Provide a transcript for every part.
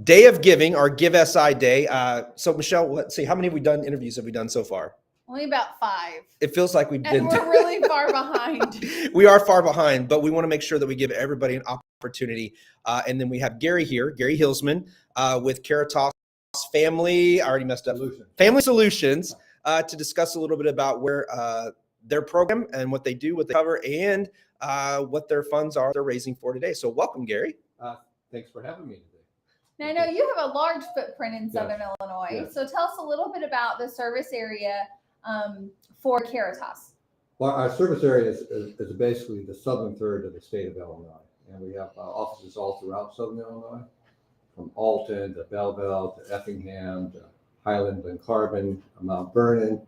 day of giving, our GiveSI day. So Michelle, let's see, how many interviews have we done so far? Only about 5. It feels like we've been. And we're really far behind. We are far behind, but we want to make sure that we give everybody an opportunity. And then we have Gary here, Gary Huelsmann, with CARITAS Family. I already messed up. Family Solutions, to discuss a little bit about where their program and what they do, what they cover, and what their funds are they're raising for today. So welcome, Gary. Thanks for having me today. Now, I know you have a large footprint in Southern Illinois. Yes. So tell us a little bit about the service area for CARITAS. Well, our service area is basically the southern third of the state of Illinois. And we have offices all throughout Southern Illinois, from Alton to Belleville to Effingham to Highland and Carbon, Mount Vernon,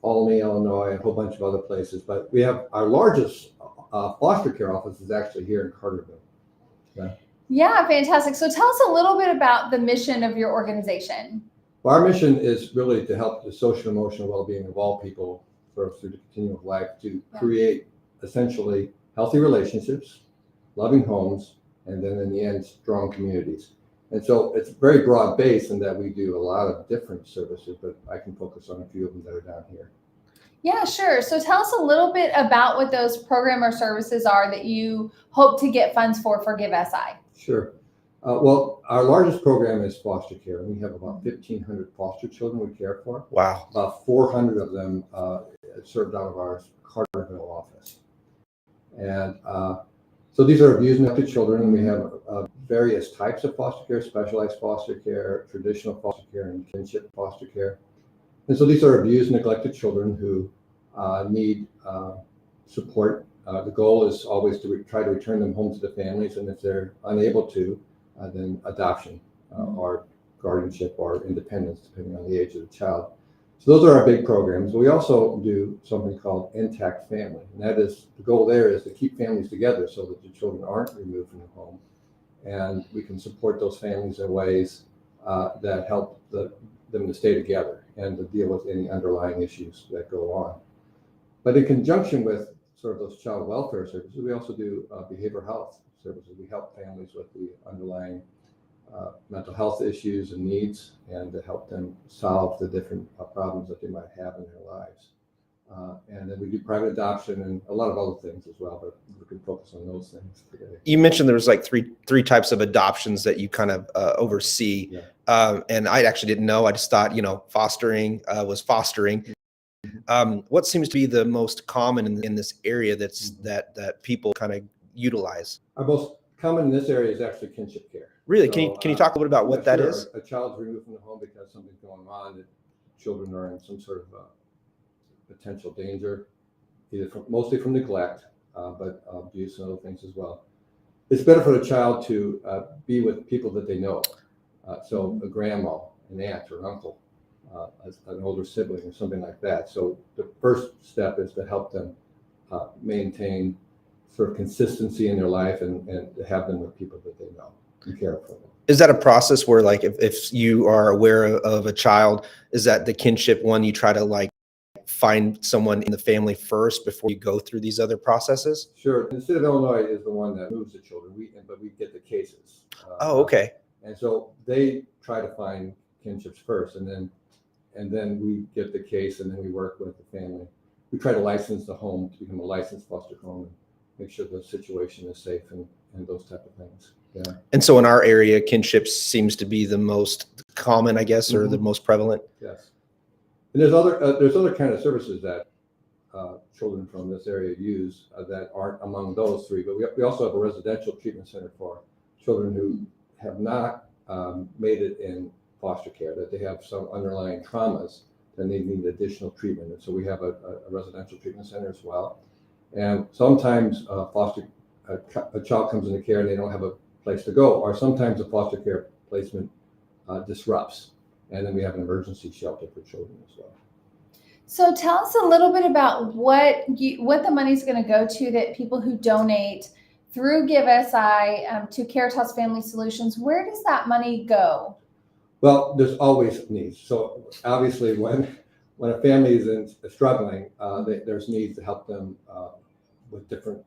Olney, Illinois, a whole bunch of other places. But we have our largest foster care office is actually here in Carterville. Yeah, fantastic. So tell us a little bit about the mission of your organization. Well, our mission is really to help the social and emotional well-being of all people through the continuum of life, to create essentially healthy relationships, loving homes, and then in the end, strong communities. And so it's very broad based in that we do a lot of different services, but I can focus on a few of them that are down here. Yeah, sure. So tell us a little bit about what those program or services are that you hope to get funds for GiveSI. Sure. Well, our largest program is foster care, and we have about 1,500 foster children we care for. Wow. About 400 of them served out of our Carterville office. And so these are abused and neglected children, and we have various types of foster care: specialized foster care, traditional foster care, and kinship foster care. And so these are abused and neglected children who need support. The goal is always to try to return them home to the families, and if they're unable to, then adoption or guardianship or independence, depending on the age of the child. So those are our big programs. We also do something called Intact Family, and that is, the goal there is to keep families together so that the children aren't removed from the home, and we can support those families in ways that help them to stay together and to deal with any underlying issues that go on. But in conjunction with sort of those child welfare services, we also do behavioral health services. We help families with the underlying mental health issues and needs, and to help them solve the different problems that they might have in their lives. And then we do private adoption and a lot of other things as well, but we can focus on those things today. You mentioned there was like three types of adoptions that you kind of oversee. Yeah. And I actually didn't know. I just thought, fostering was fostering. What seems to be the most common in this area that people kind of utilize? Our most common in this area is actually kinship care. Really? So, can you talk a little bit about what that is? A child's removed from the home because something's going on, that children are in some sort of potential danger, mostly from neglect, but abuse and other things as well. It's better for the child to be with people that they know. So a grandma, an aunt, or an uncle, an older sibling, or something like that. So the first step is to help them maintain sort of consistency in their life and to have them with people that they know and care for them. Is that a process where, like, if you are aware of a child, is that the kinship one, you try to like find someone in the family first before you go through these other processes? Sure. The state of Illinois is the one that moves the children, but we get the cases. Oh, okay. And so they try to find kinships first, and then we get the case, and then we work with the family. We try to license the home to become a licensed foster home and make sure the situation is safe and those type of things. Yeah. And so in our area, kinship seems to be the most common, I guess, or the most prevalent. Yes. And there's other kind of services that children from this area use that aren't among those three. But we also have a residential treatment center for children who have not made it in foster care, that they have some underlying traumas that they need additional treatment. And so we have a residential treatment center as well. And sometimes a child comes into care and they don't have a place to go, or sometimes a foster care placement disrupts. And then we have an emergency shelter for children as well. So tell us a little bit about what the money's going to go to, that people who donate through GiveSI to CARITAS Family Solutions, where does that money go? Well, there's always needs. So obviously when a family is struggling, there's needs to help them with different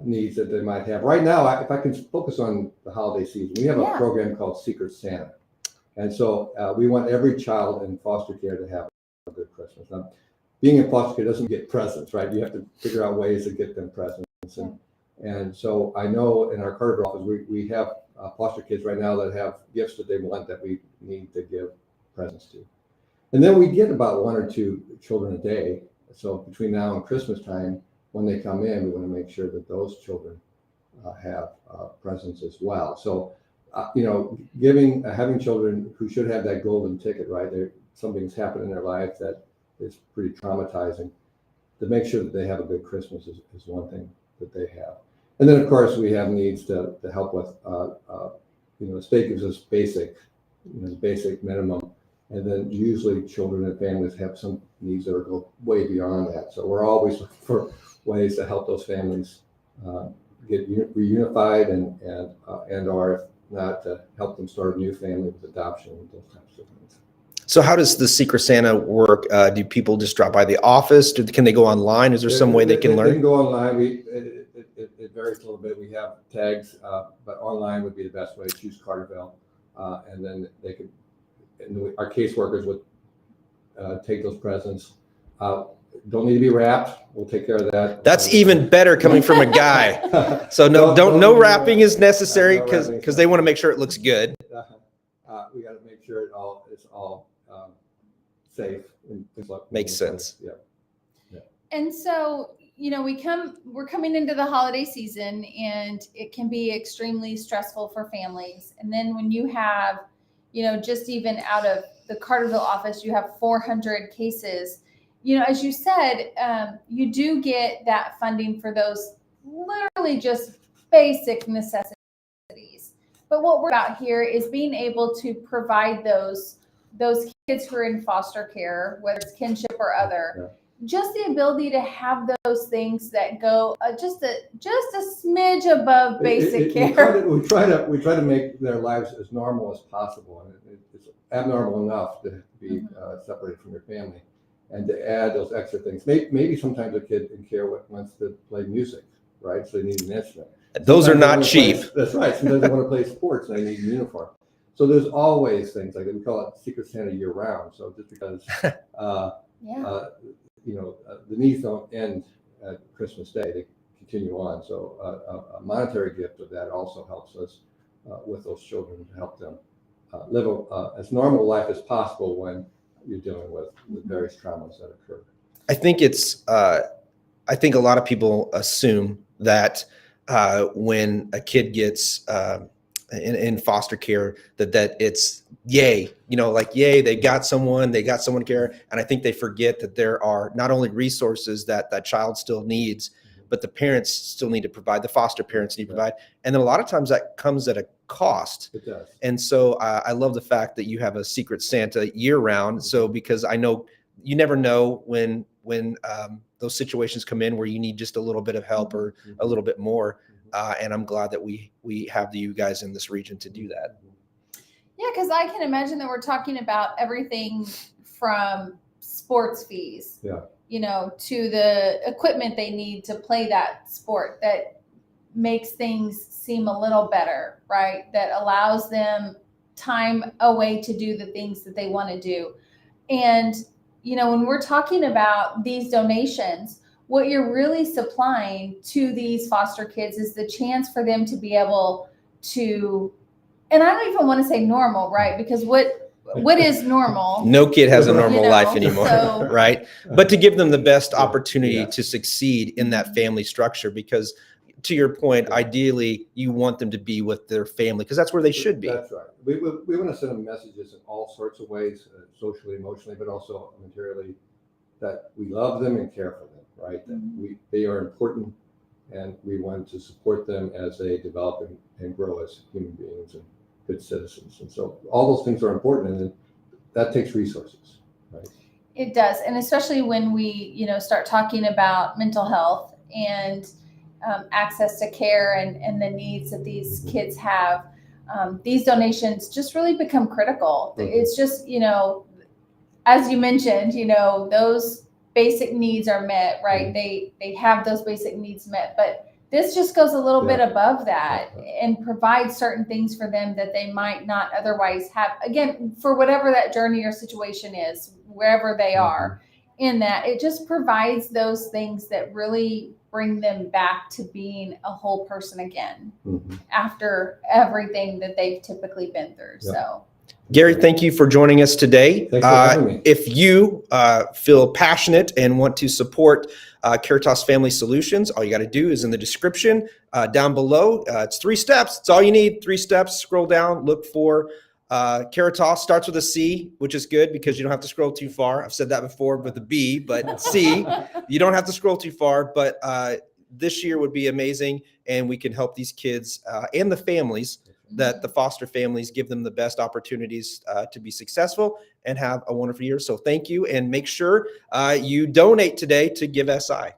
needs that they might have. Right now, if I can focus on the holiday season, we have a program called Secret Santa. And so we want every child in foster care to have a good Christmas. Now, being in foster care doesn't get presents, right? You have to figure out ways to get them presents. And so I know in our Carterville office, we have foster kids right now that have gifts that they want that we need to give presents to. And then we get about 1 or 2 children a day. So between now and Christmas time, when they come in, we want to make sure that those children have presents as well. So, having children who should have that golden ticket, right? Something's happened in their life that is pretty traumatizing. To make sure that they have a good Christmas is one thing that they have. And then, of course, we have needs to help with, the state gives us basic minimum. And then usually children and families have some needs that go way beyond that. So we're always looking for ways to help those families get reunified and or if not, to help them start a new family with adoption and those types of things. So how does the Secret Santa work? Do people just drop by the office? Can they go online? Is there some way they can learn? They can go online. It varies a little bit. We have tags, but online would be the best way. Choose Carterville, and then they could. And our caseworkers would take those presents. Don't need to be wrapped. We'll take care of that. That's even better coming from a guy. So no wrapping is necessary because they want to make sure it looks good. We got to make sure it's all safe. And makes sense. Yeah. And so, we're coming into the holiday season, and it can be extremely stressful for families. And then when you have, just even out of the Carterville office, you have 400 cases. As you said, you do get that funding for those literally just basic necessities. But what we're about here is being able to provide those kids who are in foster care, whether it's kinship or other, just the ability to have those things that go just a smidge above basic care. We try to make their lives as normal as possible, and it's abnormal enough to be separated from your family, and to add those extra things. Maybe sometimes a kid in care wants to play music, right? So they need an instrument. Those are not cheap. That's right. Sometimes they want to play sports and they need a uniform. So there's always things like that. We call it Secret Santa year round. So just because the needs don't end at Christmas Day, they continue on. So a monetary gift of that also helps us with those children to help them live as normal a life as possible when you're dealing with various traumas that occur. I think I think a lot of people assume that when a kid gets in foster care, that it's yay, they got someone care. And I think they forget that there are not only resources that child still needs, but the parents still need to provide, the foster parents need to provide. And then a lot of times that comes at a cost. It does. And so I love the fact that you have a Secret Santa year round. So because I know you never know when those situations come in where you need just a little bit of help or a little bit more. And I'm glad that we have you guys in this region to do that. Yeah, because I can imagine that we're talking about everything from sports fees, to the equipment they need to play that sport that makes things seem a little better, right? That allows them time away to do the things that they want to do. And, when we're talking about these donations, what you're really supplying to these foster kids is the chance for them to be able to, and I don't even want to say normal, right? Because what is normal? No kid has a normal life anymore, so, right? But to give them the best opportunity to succeed in that family structure, because to your point, ideally you want them to be with their family because that's where they should be. That's right. We want to send them messages in all sorts of ways, socially, emotionally, but also materially, that we love them and care for them, right? That they are important, and we want to support them as they develop and grow as human beings and good citizens. And so all those things are important, and that takes resources, right? It does. And especially when we, start talking about mental health and access to care and the needs that these kids have, these donations just really become critical. It's just, as you mentioned, those basic needs are met, right? They have those basic needs met, but This just goes a little bit Yeah. above that Yeah. and provides certain things for them that they might not otherwise have. Again, for whatever that journey or situation is, wherever they are in that, it just provides those things that really bring them back to being a whole person again after everything that they've typically been through. Yeah. So Gary, thank you for joining us today. Thanks for having me. If you feel passionate and want to support CARITAS Family Solutions, all you got to do is in the description down below. It's 3 steps. It's all you need. 3 steps. Scroll down. Look for CARITAS. Starts with a C, which is good because you don't have to scroll too far. I've said that before with a B, but C. You don't have to scroll too far. But this year would be amazing, and we can help these kids and the families, that the foster families, give them the best opportunities to be successful and have a wonderful year. So thank you, and make sure you donate today to GiveSI.